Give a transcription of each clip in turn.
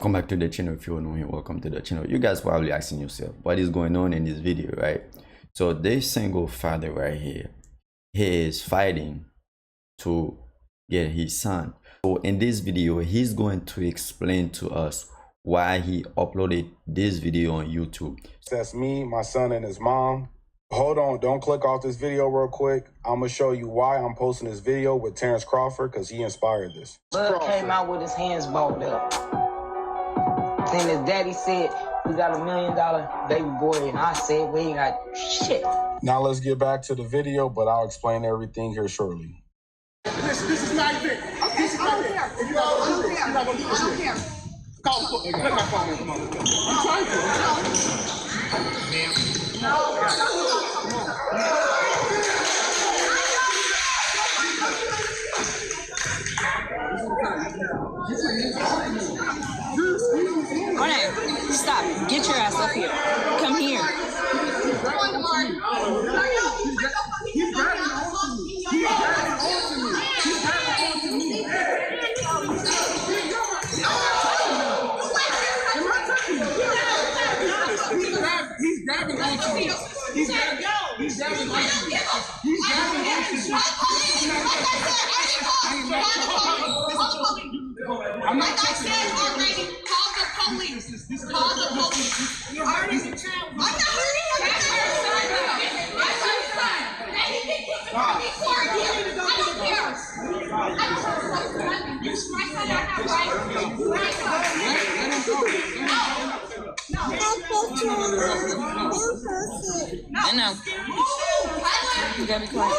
Welcome back to the channel. If you're new here, welcome to the channel. You guys probably asking yourself what is going on in this video, right? So this single father right here, he is fighting to get his son. So in this video, he's going to explain to us why he uploaded this video on YouTube. That's me, my son, and his mom. Hold on, don't click off this video real quick. I'm gonna show you why I'm posting this video with Terrence Crawford, because he inspired this. Bud came out with his hands balled up. Then his daddy said, we got $1 million baby boy, and I said, we ain't got shit. Now let's get back to the video, but I'll explain everything here shortly. This is my event. This is my event. If you're not gonna do this, you're not gonna do this shit. Call the phone. Let my phone. Come on. I'm trying to. Renee, stop. Get your ass up here. Come here. He's grabbing onto me. He's grabbing onto me. I'm not touching you. Call the police. Call the police. You're hurting the child. I'm not hurting him. That's her son. That's her son. And he can keep it from me for you. I don't care. I don't want to my son. I have rights. My son. Let him go. No. No. You gotta be quiet.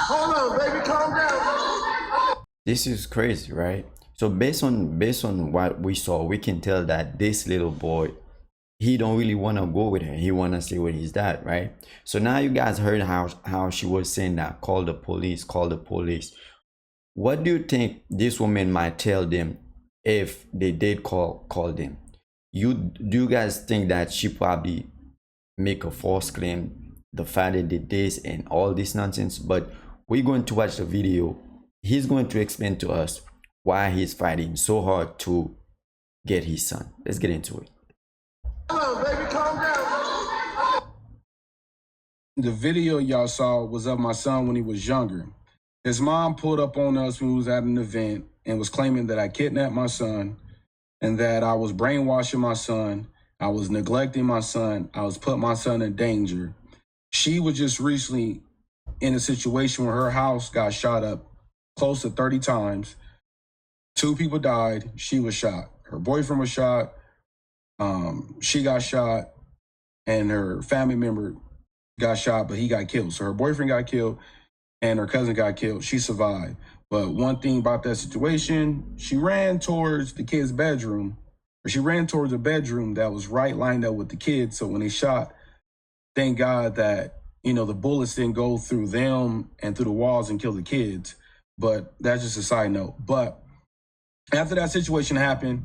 Hold on, baby, calm down. This is crazy, right? So based on what we saw, we can tell that this little boy, he don't really want to go with her. He want to stay with his dad, right? So now you guys heard how she was saying that, call the police, call the police. What do you think this woman might tell them if they did call them? Do you guys think that she probably make a false claim, the father did this and all this nonsense? But we're going to watch the video. He's going to explain to us why he's fighting so hard to get his son. Let's get into it. Hold on, baby, calm down. The video y'all saw was of my son when he was younger. His mom pulled up on us when we was at an event and was claiming that I kidnapped my son and that I was brainwashing my son, I was neglecting my son, I was putting my son in danger. She was just recently in a situation where her house got shot up close to 30 times. 2 people died, she was shot. Her boyfriend was shot, she got shot, and her family member got shot, but he got killed. So her boyfriend got killed and her cousin got killed. She survived. But one thing about that situation, she ran towards the kid's bedroom, or she ran towards a bedroom that was right lined up with the kids. So when they shot, thank God that, you know, the bullets didn't go through them and through the walls and kill the kids. But that's just a side note. But after that situation happened,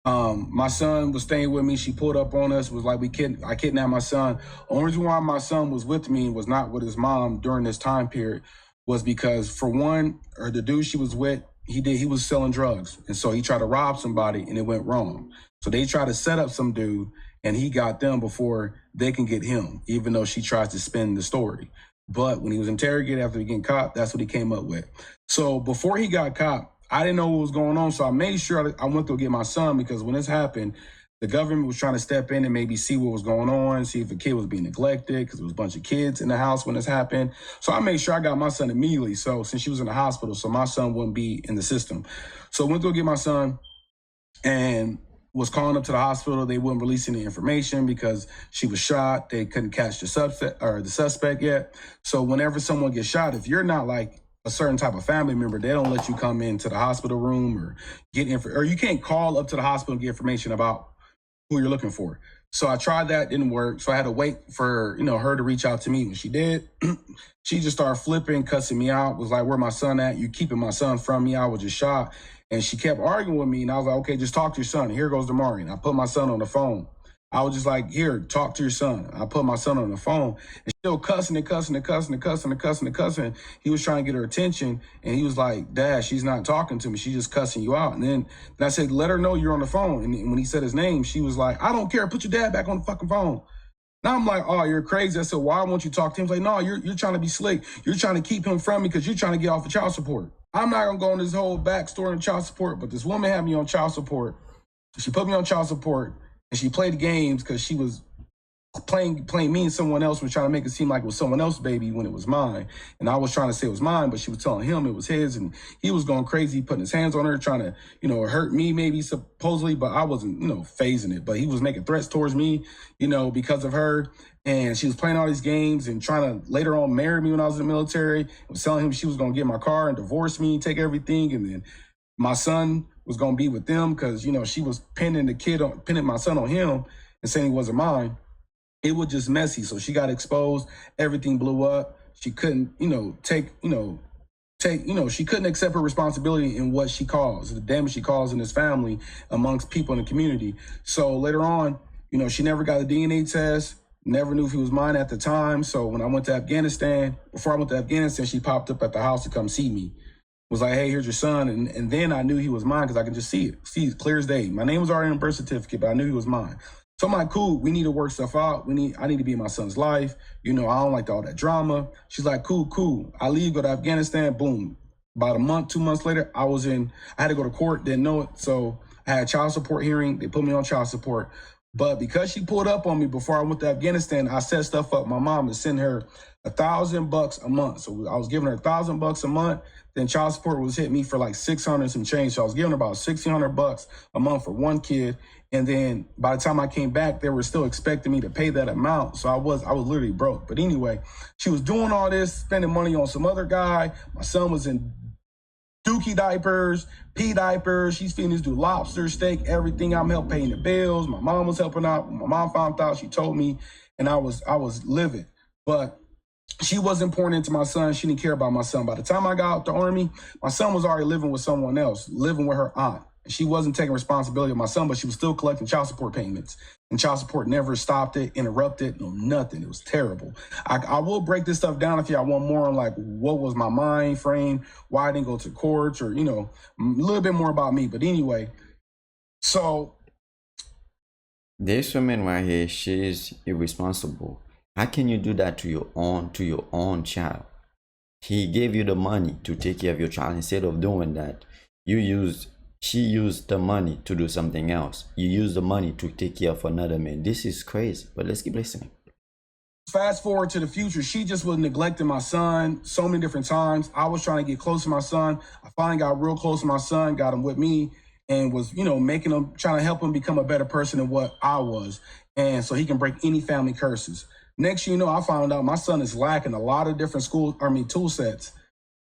my son was staying with me. She pulled up on us, was like, I kidnapped my son. Only reason why my son was with me and was not with his mom during this time period was because, for one, or the dude she was with, he was selling drugs. And so he tried to rob somebody and it went wrong. So they tried to set up some dude and he got them before they can get him, even though she tries to spin the story. But when he was interrogated after getting caught, that's what he came up with. So before he got caught, I didn't know what was going on. So I made sure I went to get my son, because when this happened, the government was trying to step in and maybe see what was going on, see if a kid was being neglected, because there was a bunch of kids in the house when this happened. So I made sure I got my son immediately. So since she was in the hospital, so my son wouldn't be in the system. So I went to get my son and was calling up to the hospital. They wouldn't release any information because she was shot. They couldn't catch the suspect yet. So whenever someone gets shot, if you're not like a certain type of family member, they don't let you come into the hospital room or or you can't call up to the hospital and get information about who you're looking for. So I tried that, didn't work. So I had to wait for, her to reach out to me. When she did, she just started flipping, cussing me out, was like, where my son at? You keeping my son from me? I was just shocked. And she kept arguing with me, and I was like, okay, just talk to your son. Here goes Damari. And I put my son on the phone. I was just like, here, talk to your son. I put my son on the phone, and still cussing and cussing and cussing and cussing and cussing and cussing. He was trying to get her attention, and he was like, Dad, she's not talking to me. She's just cussing you out. And then I said, let her know you're on the phone. And when he said his name, she was like, I don't care. Put your dad back on the fucking phone. Now I'm like, oh, you're crazy. I said, why won't you talk to him? He's like, no, you're trying to be slick. You're trying to keep him from me because you're trying to get off of child support. I'm not going to go on this whole backstory on child support, but this woman had me on child support. She put me on child support, and she played games because she was playing me and someone else, was trying to make it seem like it was someone else's baby when it was mine. And I was trying to say it was mine, but she was telling him it was his, and he was going crazy, putting his hands on her, trying to, hurt me maybe supposedly, but I wasn't, phasing it. But he was making threats towards me, because of her. And she was playing all these games and trying to later on marry me when I was in the military. I was telling him she was going to get my car and divorce me, take everything. And then my son was going to be with them because, she was pinning my son on him and saying he wasn't mine. It was just messy. So she got exposed. Everything blew up. She couldn't, she couldn't accept her responsibility in what she caused, the damage she caused in this family amongst people in the community. So later on, she never got a DNA test, never knew if he was mine at the time. So when I went to Afghanistan, she popped up at the house to come see me. Was like, hey, here's your son. And then I knew he was mine because I can just see it clear as day. My name was already on the birth certificate, but I knew he was mine. So I'm like, cool, we need to work stuff out. I need to be in my son's life. I don't like all that drama. She's like, cool. I leave, go to Afghanistan, boom. About a month, 2 months later, I had to go to court, didn't know it. So I had a child support hearing. They put me on child support. But because she pulled up on me before I went to Afghanistan, I set stuff up. My mom to send her $1,000 a month. So I was giving her $1,000 a month. Then child support was hitting me for like 600 some change. So I was giving her about $1,600 a month for one kid. And then by the time I came back, they were still expecting me to pay that amount. So I was literally broke. But anyway, she was doing all this, spending money on some other guy. My son was in Dookie diapers, pee diapers. She's feeding this dude lobster, steak, everything. I'm helping paying the bills. My mom was helping out. When my mom found out, she told me, and I was livid. But she wasn't pouring into my son. She didn't care about my son. By the time I got out the Army, my son was already living with someone else, living with her aunt. She wasn't taking responsibility of my son, but she was still collecting child support payments. And child support never stopped it, interrupted, no nothing. It was terrible. I will break this stuff down if y'all want more on like what was my mind frame, why I didn't go to courts, or, a little bit more about me. But anyway, so. This woman right here, she is irresponsible. How can you do that to your own child? He gave you the money to take care of your child. Instead of doing that, she used the money to do something else. You use the money to take care of another man. This is crazy, but let's keep listening. Fast forward to the future, she just was neglecting my son so many different times. I was trying to get close to my son. I finally got real close to my son, got him with me, and was, trying to help him become a better person than what I was. And so he can break any family curses. Next, I found out my son is lacking a lot of different tool sets.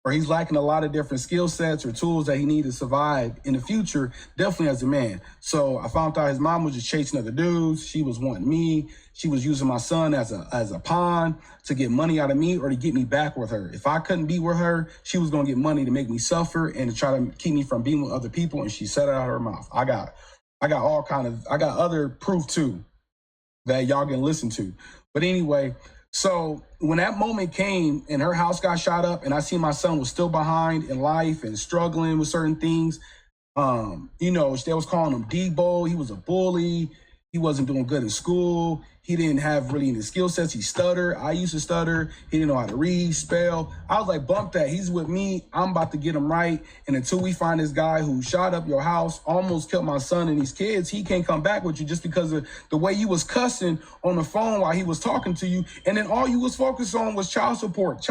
Or he's lacking a lot of different skill sets or tools that he needs to survive in the future, definitely as a man. So I found out his mom was just chasing other dudes. She was wanting me. She was using my son as a pawn to get money out of me or to get me back with her. If I couldn't be with her, she was going to get money to make me suffer and to try to keep me from being with other people. And she said it out of her mouth. I got other proof too that y'all can listen to. But anyway, so when that moment came and her house got shot up and I see my son was still behind in life and struggling with certain things, they was calling him D-Bo. He was a bully. He wasn't doing good in school. He didn't have really any skill sets. He stuttered. I used to stutter. He didn't know how to read, spell. I was like, bump that. He's with me. I'm about to get him right. And until we find this guy who shot up your house, almost killed my son and these kids, he can't come back with you just because of the way you was cussing on the phone while he was talking to you. And then all you was focused on was child support.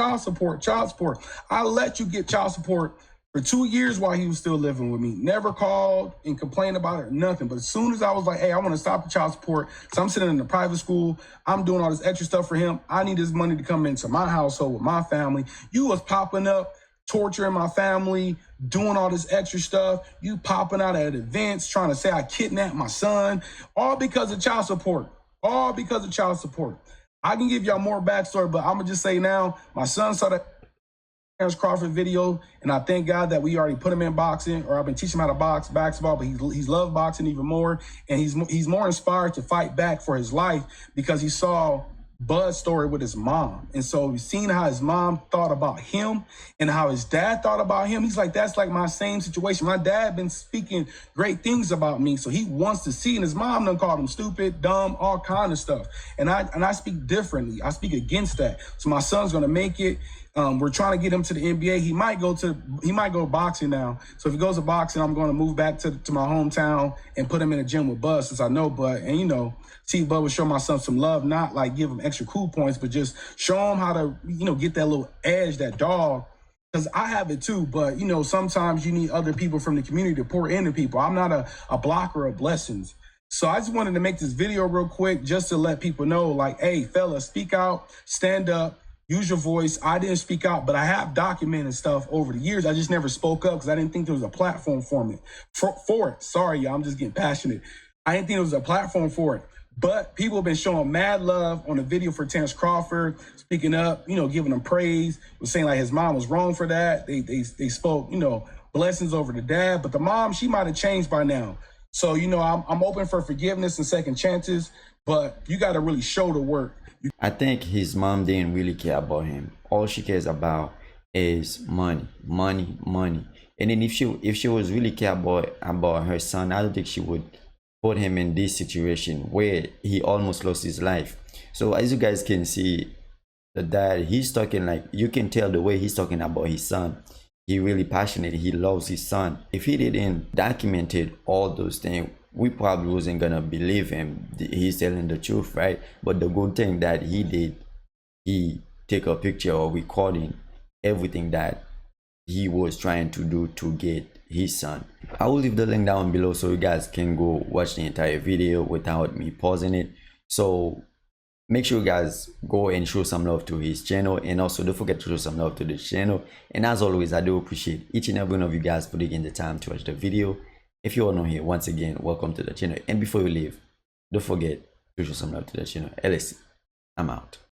I let you get child support for 2 years while he was still living with me. Never called and complained about it, nothing. But as soon as I was like, hey, I want to stop the child support. So I'm sitting in a private school. I'm doing all this extra stuff for him. I need this money to come into my household with my family. You was popping up, torturing my family, doing all this extra stuff. You popping out at events, trying to say I kidnapped my son, all because of child support. All because of child support. I can give y'all more backstory, but I'm going to just say now, my son saw that Terrence Crawford video, and I thank God that we already put him in boxing, or I've been teaching him how to box basketball, but he's loved boxing even more, and he's more inspired to fight back for his life because he saw Bud's story with his mom. And so we've seen how his mom thought about him and how his dad thought about him. He's like, that's like my same situation. My dad been speaking great things about me, so he wants to see, and his mom done called him stupid, dumb, all kind of stuff. And I speak differently. I speak against that. So my son's gonna make it. We're trying to get him to the NBA. He might go boxing now. So if he goes to boxing, I'm going to move back to my hometown and put him in a gym with Bud, since I know Bud. And, you know, see Bud will show my son some love, not like give him extra cool points, but just show him how to, you know, get that little edge, that dog. Because I have it too, but, you know, sometimes you need other people from the community to pour into people. I'm not a blocker of blessings. So I just wanted to make this video real quick just to let people know, like, hey, fellas, speak out, stand up. Use your voice. I didn't speak out, but I have documented stuff over the years. I just never spoke up because I didn't think there was a platform for me. For it. Sorry, y'all, I'm just getting passionate. I didn't think there was a platform for it. But people have been showing mad love on the video for Terrence Crawford, speaking up, you know, giving him praise, was saying like his mom was wrong for that. They spoke, you know, blessings over the dad, but the mom, she might have changed by now. So, you know, I'm open for forgiveness and second chances, but you got to really show the work. I think his mom didn't really care about him. All she cares about is money. And then if she was really care about her son, I don't think she would put him in this situation where he almost lost his life. So as you guys can see, the dad, he's talking, like, you can tell the way he's talking about his son. He really passionate. He loves his son. If he didn't documented all those things, we probably wasn't gonna believe him. He's telling the truth, right? But the good thing that he did, he take a picture or recording everything that he was trying to do to get his son. I will leave the link down below so you guys can go watch the entire video without me pausing it. So make sure you guys go and show some love to his channel, and also don't forget to show some love to the channel. And as always, I do appreciate each and every one of you guys putting in the time to watch the video. If you are new here, once again, welcome to the channel. And before you leave, don't forget to show some love to the channel. LSC, I'm out.